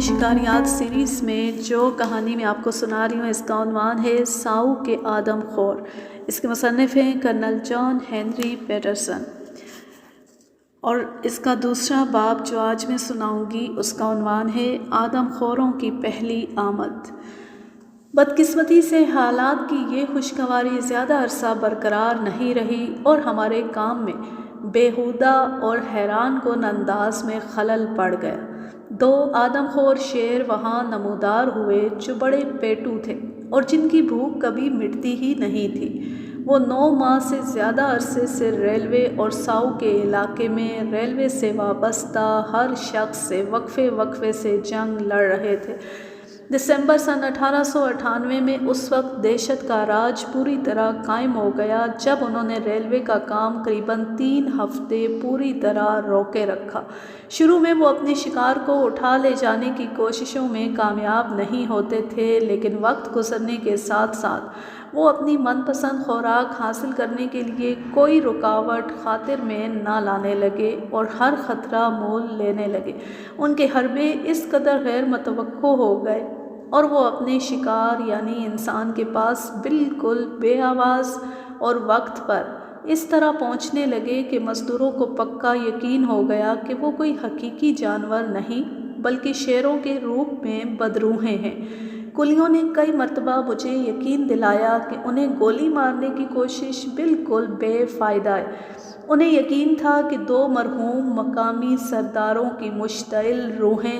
شکاریات series میں جو کہانی میں آپ کو سنا رہی ہوں اس کا عنوان ہے ساؤ کے آدم خور۔ اس کے مصنف ہیں کرنل جان ہنری پیٹرسن، اور اس کا دوسرا باب جو آج میں سناؤں گی اس کا عنوان ہے آدم خوروں کی پہلی آمد۔ بدقسمتی سے حالات کی یہ خوشگواری زیادہ عرصہ برقرار نہیں رہی اور ہمارے کام میں بیہودہ اور حیران کن انداز میں خلل پڑ گیا۔ دو آدم خور شیر وہاں نمودار ہوئے جو بڑے پیٹو تھے اور جن کی بھوک کبھی مٹتی ہی نہیں تھی۔ وہ 9 ماہ سے زیادہ عرصے سے ریلوے اور ساؤ کے علاقے میں ریلوے سے وابستہ ہر شخص سے وقفے سے جنگ لڑ رہے تھے۔ دسمبر سن 1898 میں اس وقت دہشت کا راج پوری طرح قائم ہو گیا جب انہوں نے ریلوے کا کام قریباً 3 ہفتے پوری طرح روکے رکھا۔ شروع میں وہ اپنے شکار کو اٹھا لے جانے کی کوششوں میں کامیاب نہیں ہوتے تھے، لیکن وقت گزرنے کے ساتھ ساتھ وہ اپنی من پسند خوراک حاصل کرنے کے لیے کوئی رکاوٹ خاطر میں نہ لانے لگے اور ہر خطرہ مول لینے لگے۔ ان کے حربے اس قدر غیر متوقع ہو گئے اور وہ اپنے شکار یعنی انسان کے پاس بالکل بے آواز اور وقت پر اس طرح پہنچنے لگے کہ مزدوروں کو پکا یقین ہو گیا کہ وہ کوئی حقیقی جانور نہیں بلکہ شیروں کے روپ میں بدروحیں ہیں۔ کلیوں نے کئی مرتبہ مجھے یقین دلایا کہ انہیں گولی مارنے کی کوشش بالکل بے فائدہ ہے۔ انہیں یقین تھا کہ 2 مرحوم مقامی سرداروں کی مشتعل روحیں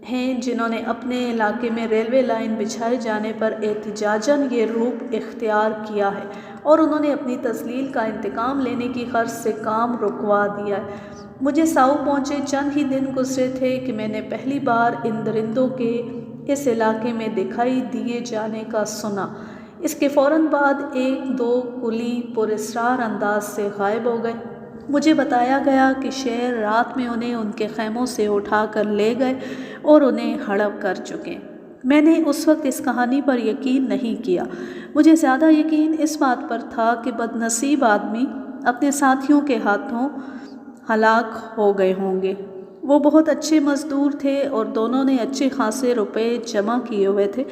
ہیں جنہوں نے اپنے علاقے میں ریلوے لائن بچھائے جانے پر احتجاجاً یہ روپ اختیار کیا ہے اور انہوں نے اپنی تذلیل کا انتقام لینے کی غرض سے کام رکوا دیا ہے۔ مجھے ساؤ پہنچے چند ہی دن گزرے تھے کہ میں نے پہلی بار ان درندوں کے اس علاقے میں دکھائی دیے جانے کا سنا۔ اس کے فوراً بعد 1-2 کلی پراسرار انداز سے غائب ہو گئے۔ مجھے بتایا گیا کہ شیر رات میں انہیں ان کے خیموں سے اٹھا کر لے گئے اور انہیں ہڑپ کر چکے۔ میں نے اس وقت اس کہانی پر یقین نہیں کیا۔ مجھے زیادہ یقین اس بات پر تھا کہ بد نصیب آدمی اپنے ساتھیوں کے ہاتھوں ہلاک ہو گئے ہوں گے۔ وہ بہت اچھے مزدور تھے اور دونوں نے اچھے خاصے روپے جمع کیے ہوئے تھے،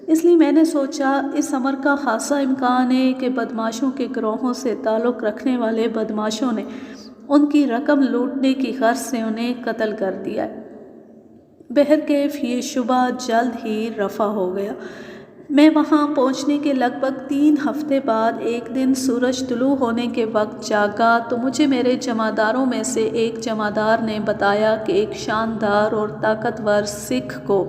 اس لیے میں نے سوچا اس امر کا خاصا امکان ہے کہ بدماشوں کے گروہوں سے تعلق رکھنے والے بدماشوں نے ان کی رقم لوٹنے کی غرض سے انہیں قتل کر دیا ہے۔ بہرکیف یہ شبہ جلد ہی رفع ہو گیا۔ میں وہاں پہنچنے کے لگ بھگ 3 ہفتے بعد ایک دن سورج طلوع ہونے کے وقت جاگا تو مجھے میرے جمعداروں میں سے ایک جمعدار نے بتایا کہ ایک شاندار اور طاقتور سکھ کو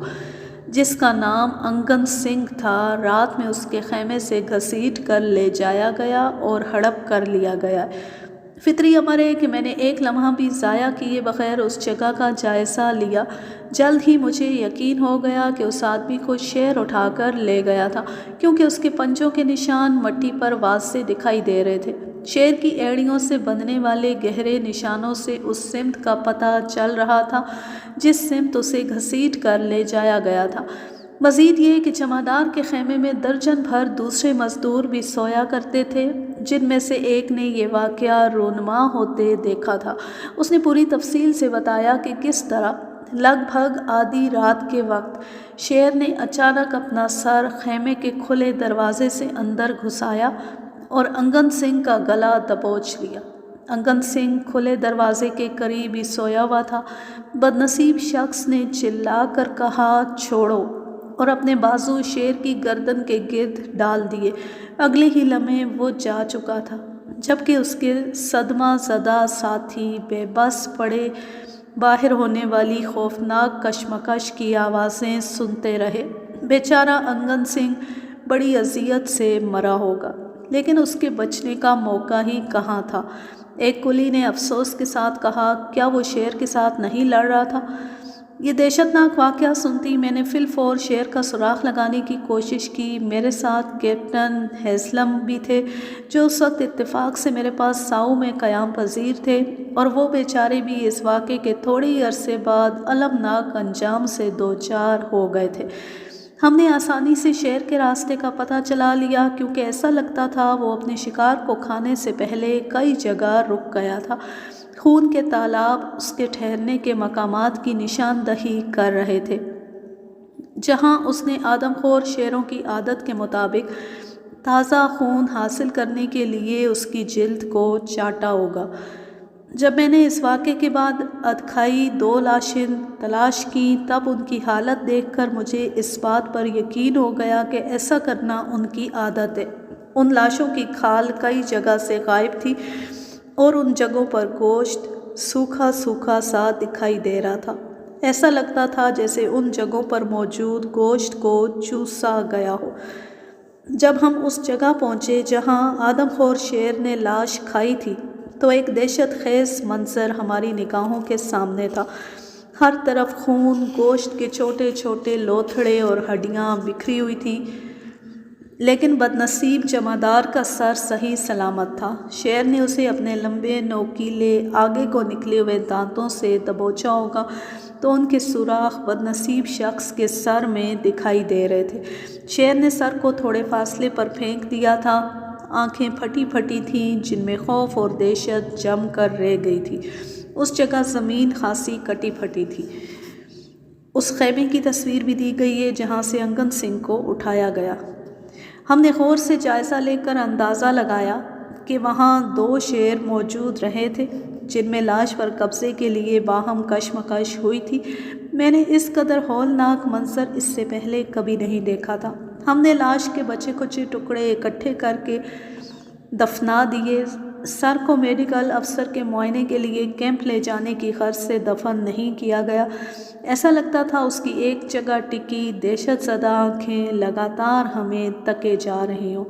جس کا نام انگن سنگھ تھا رات میں اس کے خیمے سے گھسیٹ کر لے جایا گیا اور ہڑپ کر لیا گیا۔ فطری امر ہے کہ میں نے ایک لمحہ بھی ضائع کیے بغیر اس جگہ کا جائزہ لیا۔ جلد ہی مجھے یقین ہو گیا کہ اس آدمی کو شیر اٹھا کر لے گیا تھا، کیونکہ اس کے پنجوں کے نشان مٹی پر واضح دکھائی دے رہے تھے۔ شیر کی ایڑیوں سے بندھنے والے گہرے نشانوں سے اس سمت کا پتہ چل رہا تھا جس سمت اسے گھسیٹ کر لے جایا گیا تھا۔ مزید یہ کہ جمعدار کے خیمے میں درجن بھر دوسرے مزدور بھی سویا کرتے تھے جن میں سے ایک نے یہ واقعہ رونما ہوتے دیکھا تھا۔ اس نے پوری تفصیل سے بتایا کہ کس طرح لگ بھگ آدھی رات کے وقت شیر نے اچانک اپنا سر خیمے کے کھلے دروازے سے اندر گھسایا اور انگن سنگھ کا گلا دبوچ لیا۔ انگن سنگھ کھلے دروازے کے قریب ہی سویا ہوا تھا۔ بدنصیب شخص نے چلا کر کہا، چھوڑو، اور اپنے بازو شیر کی گردن کے گرد ڈال دیے۔ اگلے ہی لمحے وہ جا چکا تھا، جبکہ اس کے صدمہ زدہ ساتھی بے بس پڑے باہر ہونے والی خوفناک کشمکش کی آوازیں سنتے رہے۔ بیچارہ انگن سنگھ بڑی اذیت سے مرا ہوگا، لیکن اس کے بچنے کا موقع ہی کہاں تھا۔ ایک کلی نے افسوس کے ساتھ کہا، کیا وہ شیر کے ساتھ نہیں لڑ رہا تھا؟ یہ دہشتناک واقعہ سنتی میں نے فی الفور شیر کا سراغ لگانے کی کوشش کی۔ میرے ساتھ کیپٹن ہیزلم بھی تھے جو اس وقت اتفاق سے میرے پاس ساؤ میں قیام پذیر تھے، اور وہ بیچارے بھی اس واقعے کے تھوڑے ہی عرصے بعد المناک انجام سے دوچار ہو گئے تھے۔ ہم نے آسانی سے شیر کے راستے کا پتہ چلا لیا، کیونکہ ایسا لگتا تھا وہ اپنے شکار کو کھانے سے پہلے کئی جگہ رک گیا تھا۔ خون کے تالاب اس کے ٹھہرنے کے مقامات کی نشاندہی کر رہے تھے۔ جہاں اس نے آدم خور شیروں کی عادت کے مطابق تازہ خون حاصل کرنے کے لیے اس کی جلد کو چاٹا ہوگا۔ جب میں نے اس واقعے کے بعد ادکھائی 2 لاشیں تلاش کیں تب ان کی حالت دیکھ کر مجھے اس بات پر یقین ہو گیا کہ ایسا کرنا ان کی عادت ہے۔ ان لاشوں کی کھال کئی جگہ سے غائب تھی اور ان جگہوں پر گوشت سوکھا سوکھا سا دکھائی دے رہا تھا۔ ایسا لگتا تھا جیسے ان جگہوں پر موجود گوشت کو چوسا گیا ہو۔ جب ہم اس جگہ پہنچے جہاں آدم خور شیر نے لاش کھائی تھی تو ایک دہشت خیز منظر ہماری نگاہوں کے سامنے تھا۔ ہر طرف خون، گوشت کے چھوٹے چھوٹے لوتھڑے اور ہڈیاں بکھری ہوئی تھیں، لیکن بدنصیب جمعدار کا سر صحیح سلامت تھا۔ شیر نے اسے اپنے لمبے نوکیلے آگے کو نکلے ہوئے دانتوں سے دبوچا ہوگا تو ان کے سوراخ بدنصیب شخص کے سر میں دکھائی دے رہے تھے۔ شیر نے سر کو تھوڑے فاصلے پر پھینک دیا تھا۔ آنکھیں پھٹی پھٹی تھیں جن میں خوف اور دہشت جم کر رہ گئی تھی۔ اس جگہ زمین خاصی کٹی پھٹی تھی۔ اس خیمے کی تصویر بھی دی گئی ہے جہاں سے انگن سنگھ کو اٹھایا گیا۔ ہم نے غور سے جائزہ لے کر اندازہ لگایا کہ وہاں 2 شیر موجود رہے تھے جن میں لاش پر قبضے کے لیے باہم کشمکش ہوئی تھی۔ میں نے اس قدر ہولناک منظر اس سے پہلے کبھی نہیں دیکھا تھا۔ ہم نے لاش کے بچے کچے ٹکڑے اکٹھے کر کے دفنا دیے۔ سر کو میڈیکل افسر کے معائنے کے لیے کیمپ لے جانے کی غرض سے دفن نہیں کیا گیا۔ ایسا لگتا تھا اس کی ایک جگہ ٹکی دہشت زدہ آنکھیں لگاتار ہمیں تکے جا رہی ہوں۔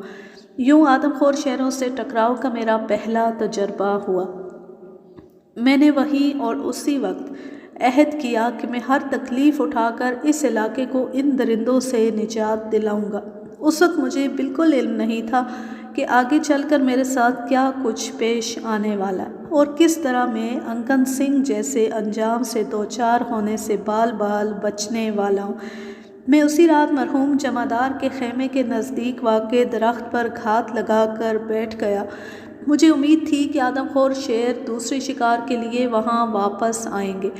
یوں آدم خور شیروں سے ٹکراؤ کا میرا پہلا تجربہ ہوا۔ میں نے وہیں اور اسی وقت عہد کیا کہ میں ہر تکلیف اٹھا کر اس علاقے کو ان درندوں سے نجات دلاؤں گا۔ اس وقت مجھے بالکل علم نہیں تھا کہ آگے چل کر میرے ساتھ کیا کچھ پیش آنے والا ہے اور کس طرح میں انگن سنگھ جیسے انجام سے دوچار ہونے سے بال بال بچنے والا ہوں۔ میں اسی رات مرحوم جمعدار کے خیمے کے نزدیک واقع درخت پر گھات لگا کر بیٹھ گیا۔ مجھے امید تھی کہ آدم خور شیر دوسرے شکار کے لیے وہاں واپس آئیں گے۔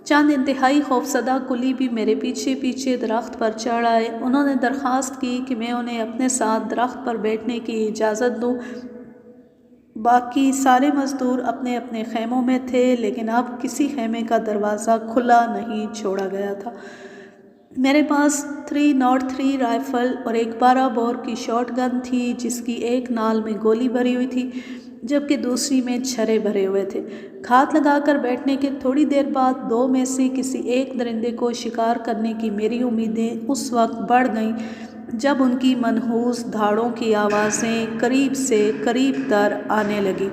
چند انتہائی خوفزدہ کلی بھی میرے پیچھے پیچھے درخت پر چڑھ آئے۔ انہوں نے درخواست کی کہ میں انہیں اپنے ساتھ درخت پر بیٹھنے کی اجازت دوں۔ باقی سارے مزدور اپنے اپنے خیموں میں تھے لیکن اب کسی خیمے کا دروازہ کھلا نہیں چھوڑا گیا تھا۔ میرے پاس 303 رائفل اور ایک 12 بور کی شاٹ گن تھی جس کی ایک نال میں گولی بھری ہوئی تھی جبکہ دوسری میں چھرے بھرے ہوئے تھے۔ گھات لگا کر بیٹھنے کے تھوڑی دیر بعد 2 میں سے کسی ایک درندے کو شکار کرنے کی میری امیدیں اس وقت بڑھ گئیں جب ان کی منحوس دھاڑوں کی آوازیں قریب سے قریب تر آنے لگیں۔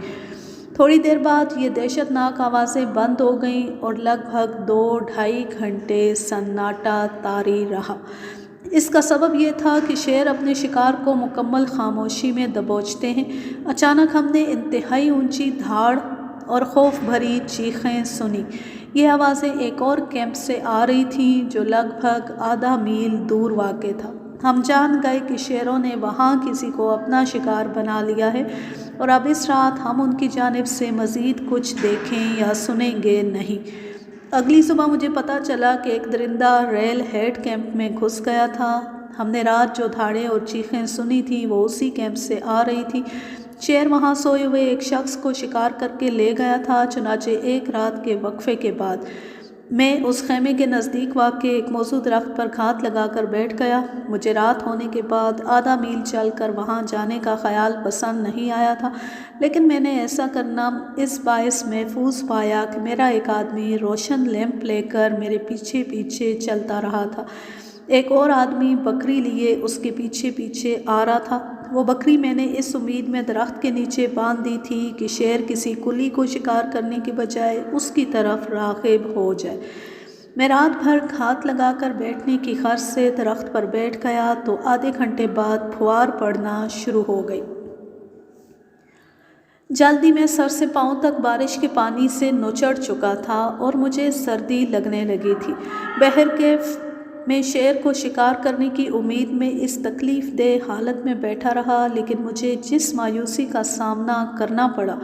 تھوڑی دیر بعد یہ دہشت ناک آوازیں بند ہو گئیں اور لگ بھگ 2-2.5 گھنٹے سناٹا طاری رہا۔ اس کا سبب یہ تھا کہ شیر اپنے شکار کو مکمل خاموشی میں دبوچتے ہیں۔ اچانک ہم نے انتہائی اونچی دھاڑ اور خوف بھری چیخیں سنی۔ یہ آوازیں ایک اور کیمپ سے آ رہی تھیں جو لگ بھگ آدھا میل دور واقع تھا۔ ہم جان گئے کہ شیروں نے وہاں کسی کو اپنا شکار بنا لیا ہے اور اب اس رات ہم ان کی جانب سے مزید کچھ دیکھیں یا سنیں گے نہیں۔ اگلی صبح مجھے پتہ چلا کہ ایک درندہ ریل ہیڈ کیمپ میں گھس گیا تھا۔ ہم نے رات جو دھاڑیں اور چیخیں سنی تھیں وہ اسی کیمپ سے آ رہی تھی۔ شیر وہاں سوئے ہوئے ایک شخص کو شکار کر کے لے گیا تھا۔ چنانچہ ایک رات کے وقفے کے بعد میں اس خیمے کے نزدیک واقع ایک موزوں درخت پر گھات لگا کر بیٹھ گیا۔ مجھے رات ہونے کے بعد آدھا میل چل کر وہاں جانے کا خیال پسند نہیں آیا تھا لیکن میں نے ایسا کرنا اس باعث محفوظ پایا کہ میرا ایک آدمی روشن لیمپ لے کر میرے پیچھے پیچھے چلتا رہا تھا۔ ایک اور آدمی بکری لیے اس کے پیچھے پیچھے آ رہا تھا۔ وہ بکری میں نے اس امید میں درخت کے نیچے باندھ دی تھی کہ شیر کسی کلی کو شکار کرنے کی بجائے اس کی طرف راغب ہو جائے۔ میں رات بھر گھات لگا کر بیٹھنے کی غرض سے درخت پر بیٹھ گیا تو آدھے گھنٹے بعد پھوار پڑنا شروع ہو گئی۔ جلدی میں سر سے پاؤں تک بارش کے پانی سے نچڑ چکا تھا اور مجھے سردی لگنے لگی تھی۔ بہرکیف میں شیر کو شکار کرنے کی امید میں اس تکلیف دہ حالت میں بیٹھا رہا لیکن مجھے جس مایوسی کا سامنا کرنا پڑا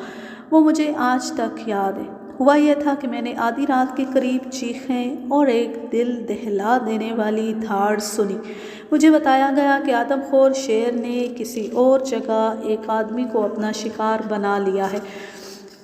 وہ مجھے آج تک یاد ہے۔ ہوا یہ تھا کہ میں نے آدھی رات کے قریب چیخیں اور ایک دل دہلا دینے والی دھاڑ سنی۔ مجھے بتایا گیا کہ آدم خور شیر نے کسی اور جگہ ایک آدمی کو اپنا شکار بنا لیا ہے۔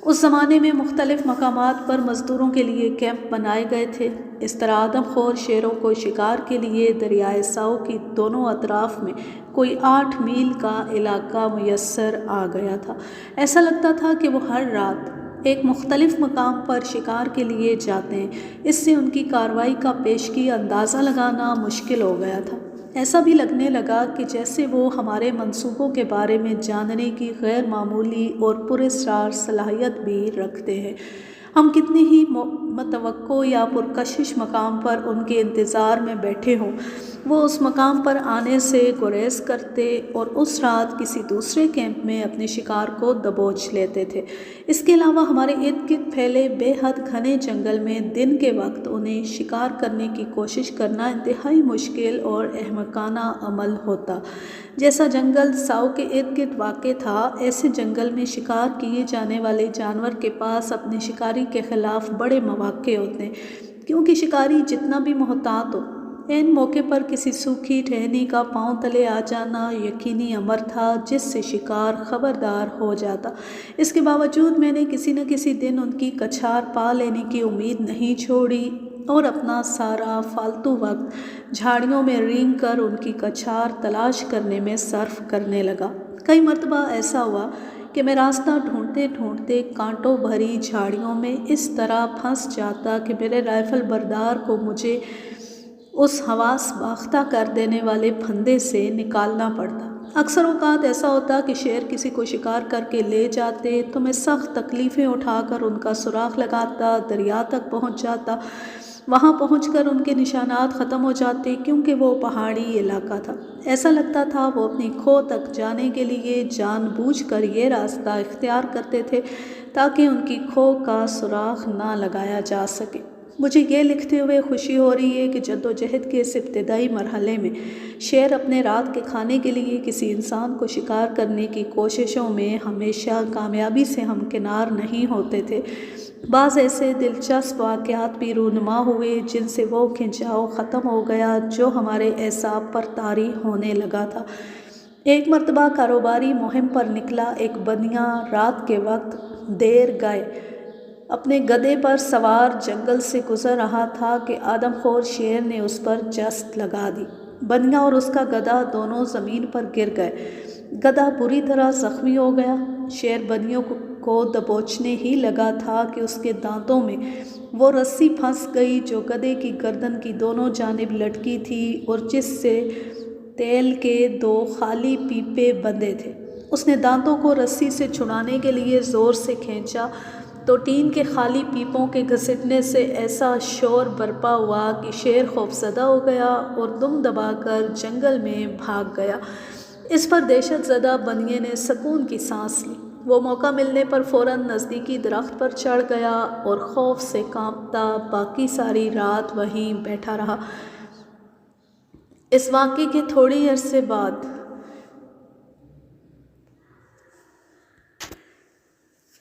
اس زمانے میں مختلف مقامات پر مزدوروں کے لیے کیمپ بنائے گئے تھے۔ اس طرح آدم خور شیروں کو شکار کے لیے دریائے ساؤ کی دونوں اطراف میں کوئی 8 میل کا علاقہ میسر آ گیا تھا۔ ایسا لگتا تھا کہ وہ ہر رات ایک مختلف مقام پر شکار کے لیے جاتے ہیں۔ اس سے ان کی کارروائی کا پیشگی اندازہ لگانا مشکل ہو گیا تھا۔ ایسا بھی لگنے لگا کہ جیسے وہ ہمارے منصوبوں کے بارے میں جاننے کی غیر معمولی اور پراسرار صلاحیت بھی رکھتے ہیں۔ ہم کتنی ہی متوقع یا پرکشش مقام پر ان کے انتظار میں بیٹھے ہوں، وہ اس مقام پر آنے سے گریز کرتے اور اس رات کسی دوسرے کیمپ میں اپنے شکار کو دبوچ لیتے تھے۔ اس کے علاوہ ہمارے ارد گرد پھیلے بے حد گھنے جنگل میں دن کے وقت انہیں شکار کرنے کی کوشش کرنا انتہائی مشکل اور احمقانہ عمل ہوتا۔ جیسا جنگل ساؤ کے ارد گرد واقع تھا، ایسے جنگل میں شکار کیے جانے والے جانور کے پاس اپنے شکاری کے خلاف بڑے مواقع ہوتے ہیں، کیونکہ شکاری جتنا بھی محتاط ہو، عین موقع پر کسی سوکھی ٹہنی کا پاؤں تلے آ جانا یقینی امر تھا، جس سے شکار خبردار ہو جاتا۔ اس کے باوجود میں نے کسی نہ کسی دن ان کی کچھار پا لینے کی امید نہیں چھوڑی اور اپنا سارا فالتو وقت جھاڑیوں میں رینگ کر ان کی کچھار تلاش کرنے میں صرف کرنے لگا۔ کئی مرتبہ ایسا ہوا کہ میں راستہ ڈھونڈتے ڈھونڈتے کانٹوں بھری جھاڑیوں میں اس طرح پھنس جاتا کہ میرے رائفل بردار کو مجھے اس حواس باختہ کر دینے والے پھندے سے نکالنا پڑتا۔ اکثر اوقات ایسا ہوتا کہ شیر کسی کو شکار کر کے لے جاتے تو میں سخت تکلیفیں اٹھا کر ان کا سراغ لگاتا، دریا تک پہنچ جاتا۔ وہاں پہنچ کر ان کے نشانات ختم ہو جاتے، کیونکہ وہ پہاڑی علاقہ تھا۔ ایسا لگتا تھا وہ اپنی کھو تک جانے کے لیے جان بوجھ کر یہ راستہ اختیار کرتے تھے تاکہ ان کی کھو کا سراغ نہ لگایا جا سکے۔ مجھے یہ لکھتے ہوئے خوشی ہو رہی ہے کہ جدوجہد کے اس ابتدائی مرحلے میں شیر اپنے رات کے کھانے کے لیے کسی انسان کو شکار کرنے کی کوششوں میں ہمیشہ کامیابی سے ہمکنار نہیں ہوتے تھے۔ بعض ایسے دلچسپ واقعات بھی رونما ہوئے جن سے وہ کھنچاؤ ختم ہو گیا جو ہمارے اعصاب پر طاری ہونے لگا تھا۔ ایک مرتبہ کاروباری مہم پر نکلا ایک بنیا رات کے وقت دیر گئے اپنے گدھے پر سوار جنگل سے گزر رہا تھا کہ آدم خور شیر نے اس پر جست لگا دی۔ بنیا اور اس کا گدھا دونوں زمین پر گر گئے۔ گدھا بری طرح زخمی ہو گیا۔ شیر بنیوں کو دبوچنے ہی لگا تھا کہ اس کے دانتوں میں وہ رسی پھنس گئی جو گدھے کی گردن کی دونوں جانب لٹکی تھی اور جس سے تیل کے 2 خالی پیپے بندھے تھے۔ اس نے دانتوں کو رسی سے چھڑانے کے لیے زور سے کھینچا تو ٹین کے خالی پیپوں کے گھسٹنے سے ایسا شور برپا ہوا کہ شیر خوفزدہ ہو گیا اور دم دبا کر جنگل میں بھاگ گیا۔ اس پر دہشت زدہ بنیے نے سکون کی سانس لی۔ وہ موقع ملنے پر فوراً نزدیکی درخت پر چڑھ گیا اور خوف سے کانپتا باقی ساری رات وہیں بیٹھا رہا۔ اس واقعے کے تھوڑی عرصے بعد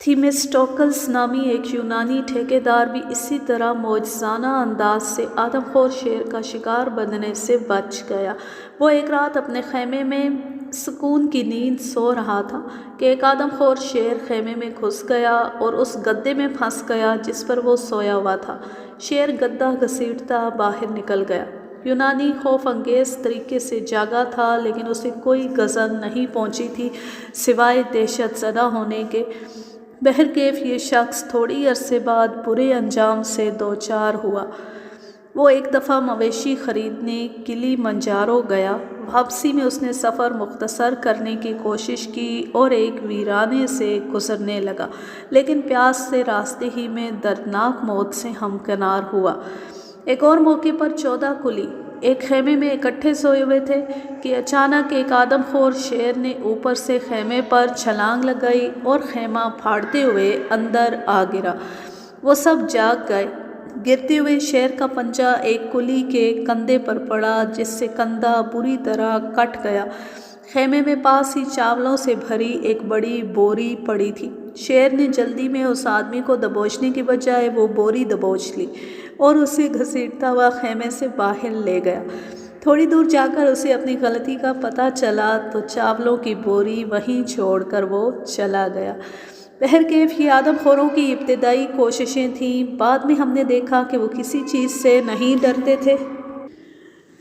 تھیمیسٹوکلس نامی ایک یونانی ٹھیکیدار بھی اسی طرح معجزانہ انداز سے آدم خور شیر کا شکار بننے سے بچ گیا۔ وہ ایک رات اپنے خیمے میں سکون کی نیند سو رہا تھا کہ ایک آدم خور شیر خیمے میں گھس گیا اور اس گدے میں پھنس گیا جس پر وہ سویا ہوا تھا۔ شیر گدا گھسیٹتا باہر نکل گیا۔ یونانی خوف انگیز طریقے سے جاگا تھا، لیکن اسے کوئی غزن نہیں پہنچی تھی سوائے دہشت زدہ ہونے کے۔ بہرکیف یہ شخص تھوڑی عرصے بعد برے انجام سے دوچار ہوا۔ وہ ایک دفعہ مویشی خریدنے کلی منجارو گیا۔ واپسی میں اس نے سفر مختصر کرنے کی کوشش کی اور ایک ویرانے سے گزرنے لگا، لیکن پیاس سے راستے ہی میں دردناک موت سے ہمکنار ہوا۔ ایک اور موقع پر 14 کلی ایک خیمے میں اکٹھے سوئے ہوئے تھے کہ اچانک ایک آدم خور شیر نے اوپر سے خیمے پر چھلانگ لگائی اور خیمہ پھاڑتے ہوئے اندر آ گرا۔ وہ سب جاگ گئے۔ گرتے ہوئے شیر کا پنجہ ایک کلی کے کندھے پر پڑا جس سے کندھا بری طرح کٹ گیا۔ خیمے میں پاس ہی چاولوں سے بھری ایک بڑی بوری پڑی تھی۔ شیر نے جلدی میں اس آدمی کو دبوچنے کی بجائے وہ بوری دبوچ لی اور اسے گھسیٹتا ہوا خیمے سے باہر لے گیا۔ تھوڑی دور جا کر اسے اپنی غلطی کا پتہ چلا تو چاولوں کی بوری وہیں چھوڑ کر وہ چلا گیا۔ بہرکیف یہ آدم خوروں کی ابتدائی کوششیں تھیں۔ بعد میں ہم نے دیکھا کہ وہ کسی چیز سے نہیں ڈرتے تھے۔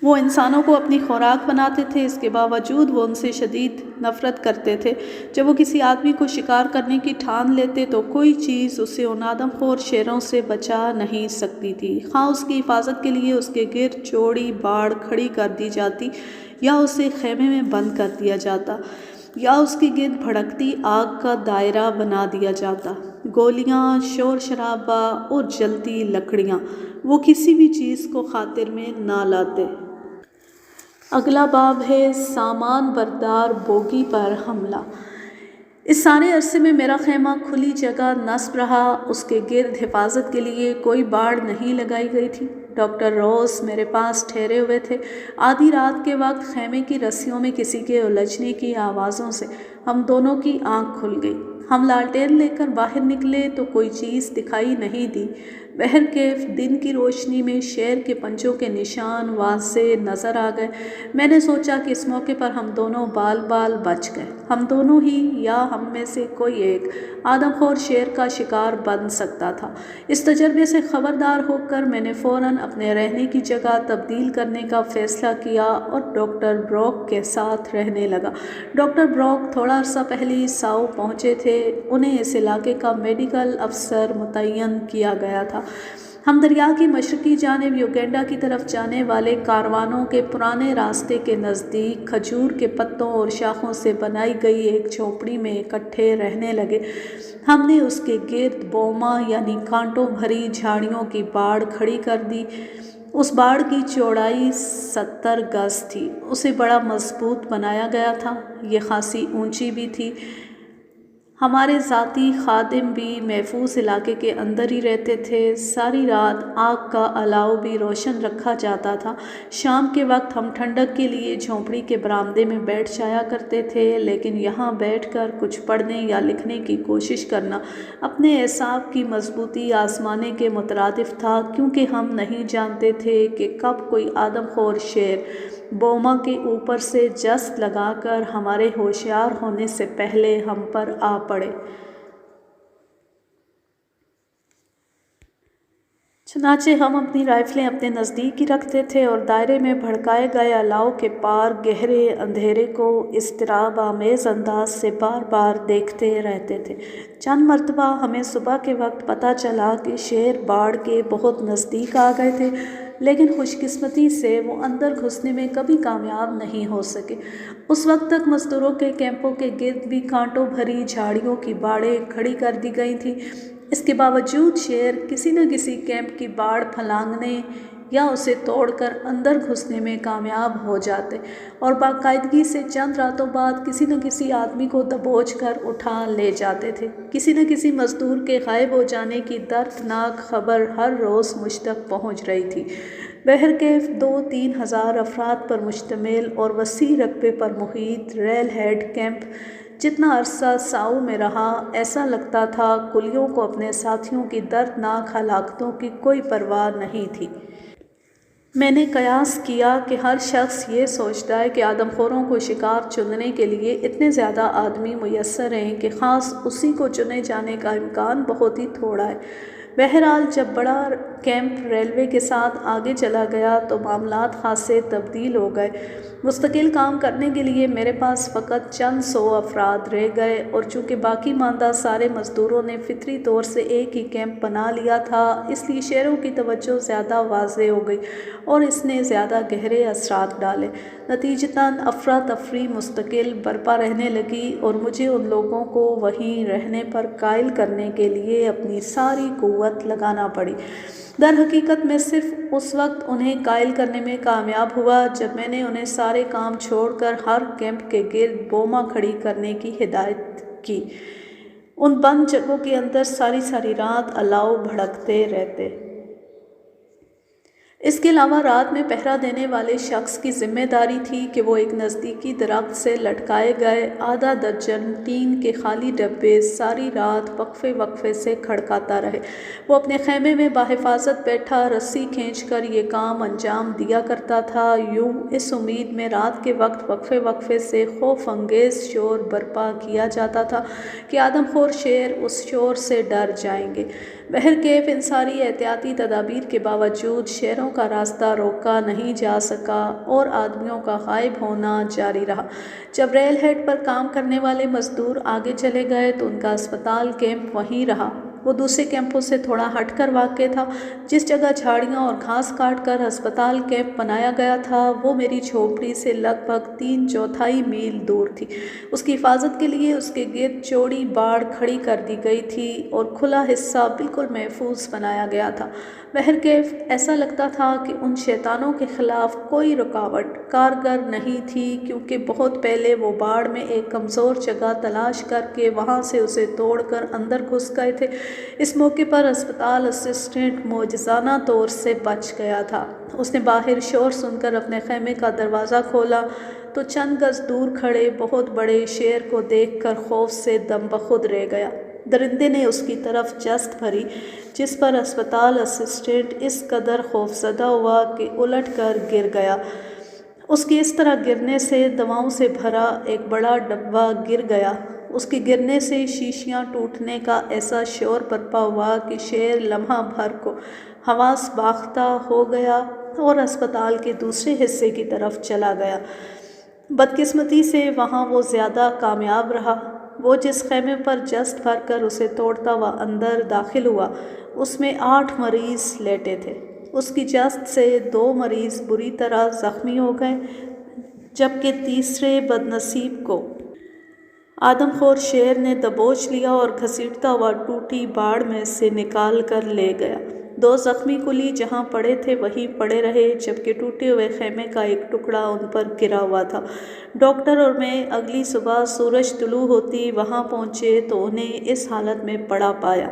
وہ انسانوں کو اپنی خوراک بناتے تھے، اس کے باوجود وہ ان سے شدید نفرت کرتے تھے۔ جب وہ کسی آدمی کو شکار کرنے کی ٹھان لیتے تو کوئی چیز اسے ان آدم خور شیروں سے بچا نہیں سکتی تھی۔ خواہ اس کی حفاظت کے لیے اس کے گرد چوڑی باڑ کھڑی کر دی جاتی یا اسے خیمے میں بند کر دیا جاتا یا اس کے گرد بھڑکتی آگ کا دائرہ بنا دیا جاتا۔ گولیاں، شور شرابہ اور جلتی لکڑیاں، وہ کسی بھی چیز کو خاطر میں نہ لاتے۔ اگلا باب ہے سامان بردار بوگی پر حملہ۔ اس سارے عرصے میں میرا خیمہ کھلی جگہ نصب رہا، اس کے گرد حفاظت کے لیے کوئی باڑ نہیں لگائی گئی تھی۔ ڈاکٹر روز میرے پاس ٹھہرے ہوئے تھے۔ آدھی رات کے وقت خیمے کی رسیوں میں کسی کے الجھنے کی آوازوں سے ہم دونوں کی آنکھ کھل گئی۔ ہم لالٹین لے کر باہر نکلے تو کوئی چیز دکھائی نہیں دی۔ بہرکیف دن کی روشنی میں شیر کے پنجوں کے نشان واضح نظر آ گئے۔ میں نے سوچا کہ اس موقع پر ہم دونوں بال بال بچ گئے۔ ہم دونوں ہی یا ہم میں سے کوئی ایک آدم خور شیر کا شکار بن سکتا تھا۔ اس تجربے سے خبردار ہو کر میں نے فوراً اپنے رہنے کی جگہ تبدیل کرنے کا فیصلہ کیا اور ڈاکٹر بروک کے ساتھ رہنے لگا۔ ڈاکٹر بروک تھوڑا عرصہ پہلے ہی ساؤ پہنچے تھے، انہیں اس علاقے کا میڈیکل افسر متعین کیا گیا تھا۔ ہم دریا کی مشرقی جانب یوگینڈا کی طرف جانے والے کاروانوں کے پرانے راستے کے نزدیک کھجور کے پتوں اور شاخوں سے بنائی گئی ایک جھونپڑی میں اکٹھے رہنے لگے۔ ہم نے اس کے گرد بوما یعنی کانٹوں بھری جھاڑیوں کی باڑ کھڑی کر دی۔ اس باڑ کی چوڑائی 70 گز تھی۔ اسے بڑا مضبوط بنایا گیا تھا، یہ خاصی اونچی بھی تھی۔ ہمارے ذاتی خادم بھی محفوظ علاقے کے اندر ہی رہتے تھے۔ ساری رات آگ کا الاؤ بھی روشن رکھا جاتا تھا۔ شام کے وقت ہم ٹھنڈک کے لیے جھونپڑی کے برآمدے میں بیٹھ جایا کرتے تھے، لیکن یہاں بیٹھ کر کچھ پڑھنے یا لکھنے کی کوشش کرنا اپنے اعصاب کی مضبوطی آزمانے کے مترادف تھا، کیونکہ ہم نہیں جانتے تھے کہ کب کوئی آدم خور شیر بوما کے اوپر سے جست لگا کر ہمارے ہوشیار ہونے سے پہلے ہم پر آ پڑے۔ چنانچہ ہم اپنی رائفلیں اپنے نزدیک ہی رکھتے تھے اور دائرے میں بھڑکائے گئے الاؤ کے پار گہرے اندھیرے کو اضطراب آمیز انداز سے بار بار دیکھتے رہتے تھے۔ چند مرتبہ ہمیں صبح کے وقت پتہ چلا کہ شیر باڑ کے بہت نزدیک آ گئے تھے، لیکن خوش قسمتی سے وہ اندر گھسنے میں کبھی کامیاب نہیں ہو سکے۔ اس وقت تک مزدوروں کے کیمپوں کے گرد بھی کانٹوں بھری جھاڑیوں کی باڑیں کھڑی کر دی گئی تھیں۔ اس کے باوجود شیر کسی نہ کسی کیمپ کی باڑ پھلانگنے یا اسے توڑ کر اندر گھسنے میں کامیاب ہو جاتے اور باقاعدگی سے چند راتوں بعد کسی نہ کسی آدمی کو دبوچ کر اٹھا لے جاتے تھے۔ کسی نہ کسی مزدور کے غائب ہو جانے کی دردناک خبر ہر روز مجھ تک پہنچ رہی تھی۔ بہرکیف 2-3 ہزار افراد پر مشتمل اور وسیع رقبے پر محیط ریل ہیڈ کیمپ جتنا عرصہ ساؤ میں رہا، ایسا لگتا تھا کلیوں کو اپنے ساتھیوں کی دردناک ہلاکتوں کی کوئی پرواہ نہیں تھی۔ میں نے قیاس کیا کہ ہر شخص یہ سوچتا ہے کہ آدم خوروں کو شکار چننے کے لیے اتنے زیادہ آدمی میسر ہیں کہ خاص اسی کو چنے جانے کا امکان بہت ہی تھوڑا ہے۔ بہرحال جب بڑا کیمپ ریلوے کے ساتھ آگے چلا گیا تو معاملات خاصے تبدیل ہو گئے۔ مستقل کام کرنے کے لیے میرے پاس فقط چند سو افراد رہ گئے، اور چونکہ باقی ماندہ سارے مزدوروں نے فطری طور سے ایک ہی کیمپ بنا لیا تھا، اس لیے شیروں کی توجہ زیادہ واضح ہو گئی اور اس نے زیادہ گہرے اثرات ڈالے۔ نتیجتاً افراتفری مستقل برپا رہنے لگی اور مجھے ان لوگوں کو وہیں رہنے پر قائل کرنے کے لیے اپنی ساری قوت لگانا پڑی۔ در حقیقت میں صرف اس وقت انہیں قائل کرنے میں کامیاب ہوا جب میں نے انہیں سارے کام چھوڑ کر ہر کیمپ کے گرد بوما کھڑی کرنے کی ہدایت کی۔ ان بند جگہوں کے اندر ساری رات الاؤ بھڑکتے رہتے۔ اس کے علاوہ رات میں پہرا دینے والے شخص کی ذمہ داری تھی کہ وہ ایک نزدیکی درخت سے لٹکائے گئے آدھا درجن ٹین کے خالی ڈبے ساری رات وقفے وقفے سے کھڑکاتا رہے۔ وہ اپنے خیمے میں بحفاظت بیٹھا رسی کھینچ کر یہ کام انجام دیا کرتا تھا، یوں اس امید میں رات کے وقت وقفے وقفے سے خوف انگیز شور برپا کیا جاتا تھا کہ آدم خور شیر اس شور سے ڈر جائیں گے۔ بہرکیف ان ساری احتیاطی تدابیر کے باوجود شیروں کا راستہ روکا نہیں جا سکا اور آدمیوں کا غائب ہونا جاری رہا۔ جب ریل ہیڈ پر کام کرنے والے مزدور آگے چلے گئے تو ان کا اسپتال کیمپ وہیں رہا۔ وہ دوسرے کیمپوں سے تھوڑا ہٹ کر واقع تھا۔ جس جگہ جھاڑیاں اور گھاس کاٹ کر ہسپتال کیمپ بنایا گیا تھا وہ میری جھونپڑی سے لگ بھگ 3/4 میل دور تھی۔ اس کی حفاظت کے لیے اس کے گرد چوڑی باڑ کھڑی کر دی گئی تھی اور کھلا حصہ بالکل محفوظ بنایا گیا تھا۔ بہرکیف ایسا لگتا تھا کہ ان شیطانوں کے خلاف کوئی رکاوٹ کارگر نہیں تھی، کیونکہ بہت پہلے وہ باڑ میں ایک کمزور جگہ تلاش کر کے وہاں سے اسے توڑ کر اندر گھس گئے تھے۔ اس موقع پر اسپتال اسسٹنٹ معجزانہ طور سے بچ گیا تھا۔ اس نے باہر شور سن کر اپنے خیمے کا دروازہ کھولا تو چند گز دور کھڑے بہت بڑے شیر کو دیکھ کر خوف سے دم بخود رہ گیا۔ درندے نے اس کی طرف جست بھری، جس پر اسپتال اسسٹنٹ اس قدر خوفزدہ ہوا کہ الٹ کر گر گیا۔ اس کے اس طرح گرنے سے دواؤں سے بھرا ایک بڑا ڈبہ گر گیا۔ اس کے گرنے سے شیشیاں ٹوٹنے کا ایسا شور برپا ہوا کہ شیر لمحہ بھر کو حواس باختہ ہو گیا اور اسپتال کے دوسرے حصے کی طرف چلا گیا۔ بدقسمتی سے وہاں وہ زیادہ کامیاب رہا۔ وہ جس خیمے پر جست بھر کر اسے توڑتا ہوا اندر داخل ہوا، اس میں 8 مریض لیٹے تھے۔ اس کی جست سے 2 مریض بری طرح زخمی ہو گئے، جبکہ تیسرے بدنصیب کو آدم خور شیر نے دبوچ لیا اور گھسیٹتا ہوا ٹوٹی باڑ میں سے نکال کر لے گیا۔ 2 زخمی کلی جہاں پڑے تھے وہیں پڑے رہے، جبکہ ٹوٹے ہوئے خیمے کا ایک ٹکڑا ان پر گرا ہوا تھا۔ ڈاکٹر اور میں اگلی صبح سورج طلوع ہوتی وہاں پہنچے تو انہیں اس حالت میں پڑا پایا۔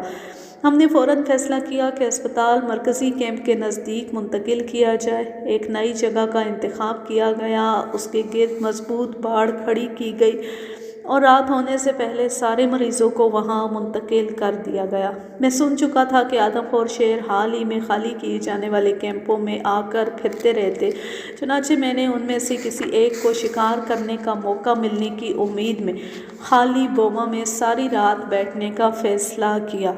ہم نے فوراً فیصلہ کیا کہ اسپتال مرکزی کیمپ کے نزدیک منتقل کیا جائے۔ ایک نئی جگہ کا انتخاب کیا گیا، اس کے گرد مضبوط باڑ کھڑی کی گئی اور رات ہونے سے پہلے سارے مریضوں کو وہاں منتقل کر دیا گیا۔ میں سن چکا تھا کہ آدم خور شیر حال ہی میں خالی کیے جانے والے کیمپوں میں آ کر پھرتے رہتے، چنانچہ میں نے ان میں سے کسی ایک کو شکار کرنے کا موقع ملنے کی امید میں خالی بوما میں ساری رات بیٹھنے کا فیصلہ کیا۔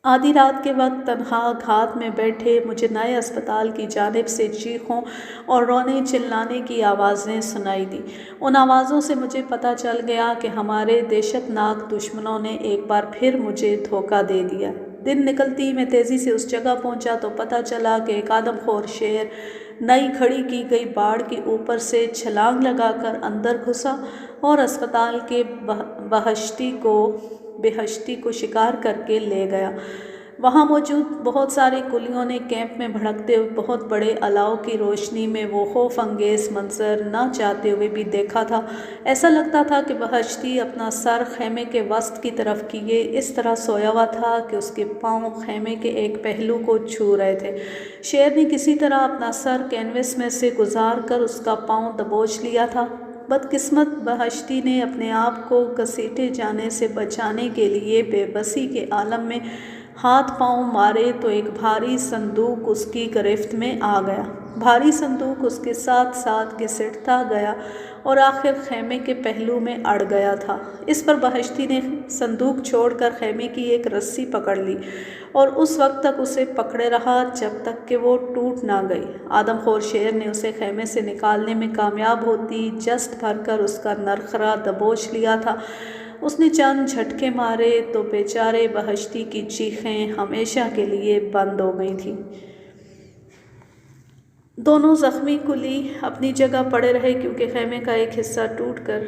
آدھی رات کے وقت تنہا گھات میں بیٹھے مجھے نئے اسپتال کی جانب سے چیخوں اور رونے چلانے کی آوازیں سنائی دیں۔ ان آوازوں سے مجھے پتہ چل گیا کہ ہمارے دہشت ناک دشمنوں نے ایک بار پھر مجھے دھوکہ دے دیا۔ دن نکلتی میں تیزی سے اس جگہ پہنچا تو پتہ چلا کہ ایک آدم خور شیر نئی کھڑی کی گئی باڑ کے اوپر سے چھلانگ لگا کر اندر گھسا اور اسپتال کے بہشتی کو شکار کر کے لے گیا۔ وہاں موجود بہت سارے کلیوں نے کیمپ میں بھڑکتے ہوئے بہت بڑے الاؤ کی روشنی میں وہ خوف انگیز منظر نہ چاہتے ہوئے بھی دیکھا تھا۔ ایسا لگتا تھا کہ بہشتی اپنا سر خیمے کے وسط کی طرف کیے اس طرح سویا ہوا تھا کہ اس کے پاؤں خیمے کے ایک پہلو کو چھو رہے تھے۔ شیر نے کسی طرح اپنا سر کینوس میں سے گزار کر اس کا پاؤں دبوچ لیا تھا۔ بدقسمت بہشتی نے اپنے آپ کو گھسیٹے جانے سے بچانے کے لیے بے بسی کے عالم میں ہاتھ پاؤں مارے تو ایک بھاری صندوق اس کی گرفت میں آ گیا۔ بھاری صندوق اس کے ساتھ ساتھ گھسیٹتا گیا اور آخر خیمے کے پہلو میں اڑ گیا تھا۔ اس پر بہشتی نے صندوق چھوڑ کر خیمے کی ایک رسی پکڑ لی اور اس وقت تک اسے پکڑے رہا جب تک کہ وہ ٹوٹ نہ گئی۔ آدم خور شیر نے اسے خیمے سے نکالنے میں کامیاب ہوتی جست بھر کر اس کا نرخرا دبوچ لیا تھا۔ اس نے چند جھٹکے مارے تو بیچارے بہشتی کی چیخیں ہمیشہ کے لیے بند ہو گئی تھیں۔ دونوں زخمی کلی اپنی جگہ پڑے رہے کیونکہ خیمے کا ایک حصہ ٹوٹ کر